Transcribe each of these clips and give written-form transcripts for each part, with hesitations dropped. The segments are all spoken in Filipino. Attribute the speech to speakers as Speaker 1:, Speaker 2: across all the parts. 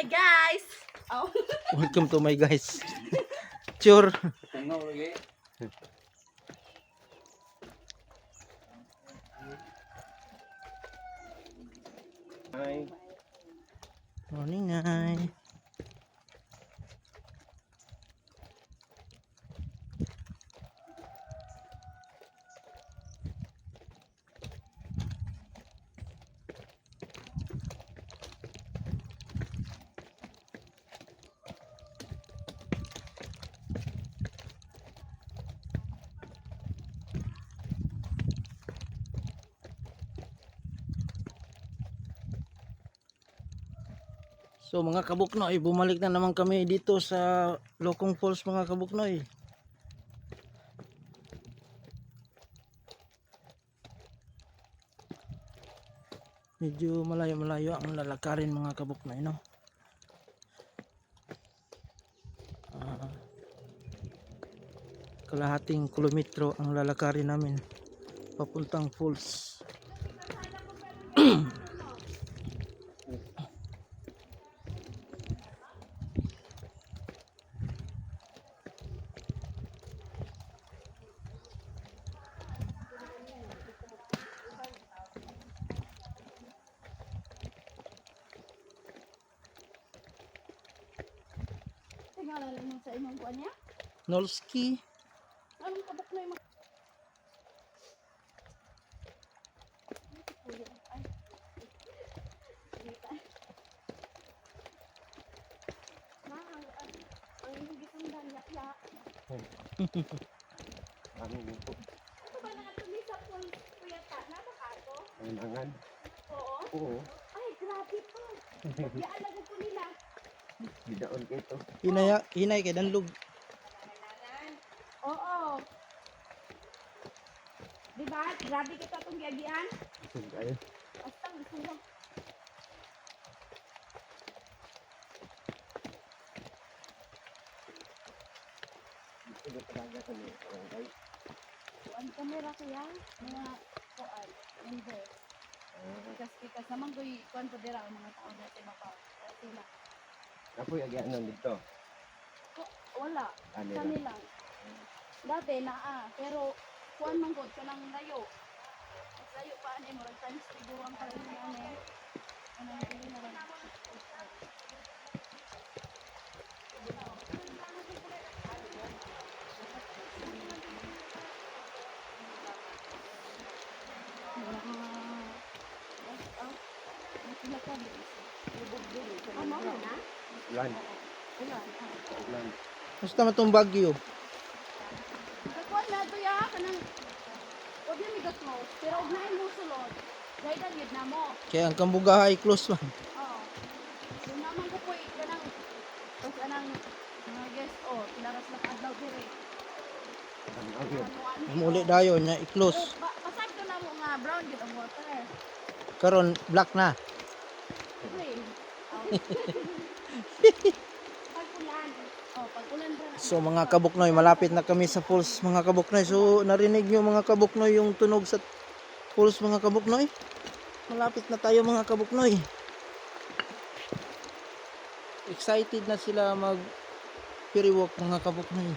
Speaker 1: my guys. Oh.
Speaker 2: Welcome to my guys. Sure.
Speaker 3: Hi.
Speaker 2: Morning, ay. So mga kabuknoy, bumalik na naman kami dito sa Lokong Falls mga kabuknoy. Medyo malayo-malayo ang lalakarin mga kabuknoy, no? Kalahating kilometro ang lalakarin namin papuntang falls.
Speaker 1: Tingnan lang sa imong kuan niya.
Speaker 2: Nolski.
Speaker 1: Anong kabuknoy mo?
Speaker 3: Ano dito?
Speaker 1: Ito ba nakatuli sa pool kuya ta? Napakato?
Speaker 3: Kailangan.
Speaker 1: Oo.
Speaker 3: Oo.
Speaker 1: Ay, grabe pa. Yaan na ko nila.
Speaker 3: Bidaon kito.
Speaker 2: Hinay kay danlog.
Speaker 1: Oo. Diba? Grabe kita itong giagian.
Speaker 3: Ay,
Speaker 1: Astang gusto.
Speaker 3: ito talaga kami. Okay.
Speaker 1: Kuan kamera kuya. Mga kuan. Number. Kikas naman ko'y kuan po dira ang mga tao na mabaw. Sila.
Speaker 3: Ako yung agyan dito.
Speaker 1: Wala.
Speaker 3: Ano
Speaker 1: Kami
Speaker 3: lang.
Speaker 1: lang. Dati naa. Pero kuan man gud kanang layo. Mas layo pa ani mo times siguro ang karon ni ani. Anong dili na lang.
Speaker 3: Ulan.
Speaker 1: Ulan.
Speaker 3: Ulan.
Speaker 2: Basta matong Bagyo.
Speaker 1: Kakuan na to ya kanang wag na migas mo. Pero ug naay mo sulod. Dahil gid na mo.
Speaker 2: Kaya ang Kambugaha ay close man.
Speaker 1: Oo. Yung naman ko po kanang tapos anang mga guest pinaras na adlaw dire.
Speaker 3: Ang yun.
Speaker 2: Muli dayon nya i-close.
Speaker 1: Pasag to na mo nga brown gid ang water.
Speaker 2: Karon black na.
Speaker 1: Green. Pag-ulan. Pag-ulan ba?
Speaker 2: So mga kabuknoy, malapit na kami sa falls mga kabuknoy. So narinig nyo mga kabuknoy yung tunog sa falls mga kabuknoy. Malapit na tayo mga kabuknoy. Excited na sila mag ferry walk mga kabuknoy.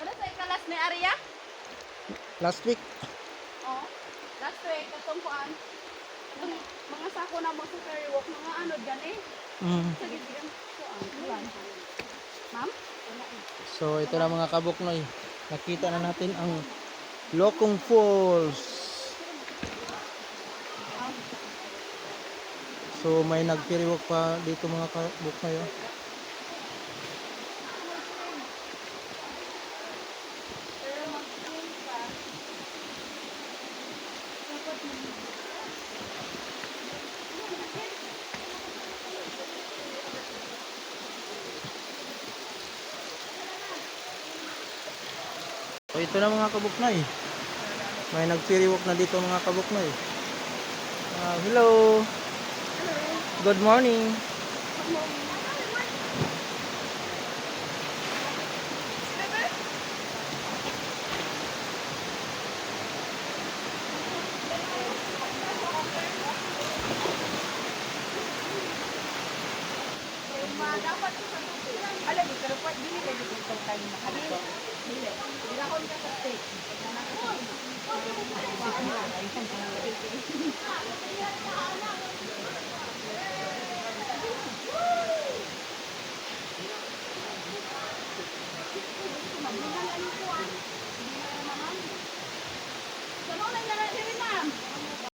Speaker 1: Ano sa ikalas ni Arya?
Speaker 2: Last week,
Speaker 1: Oo. Last week, katong kuan. Yung mga sako na mo sa ferry walk, mga ano dyan eh. Sa gitgan. Kuan. Ma'am?
Speaker 2: so ito na mga kabuknoy. Nakita na natin ang Lokong Falls. So may nag-ferry walk pa dito mga kabuknoy. Oh. So ito na mga kabuknoy. May nag-ferry walk na dito mga kabuknoy. Hello. Good morning.
Speaker 1: dapat sa tubig. Alam mo, pero pwede dili kayo dito tayo makalito. Dili. Dilakon ka sa stage. Pag nanakasama.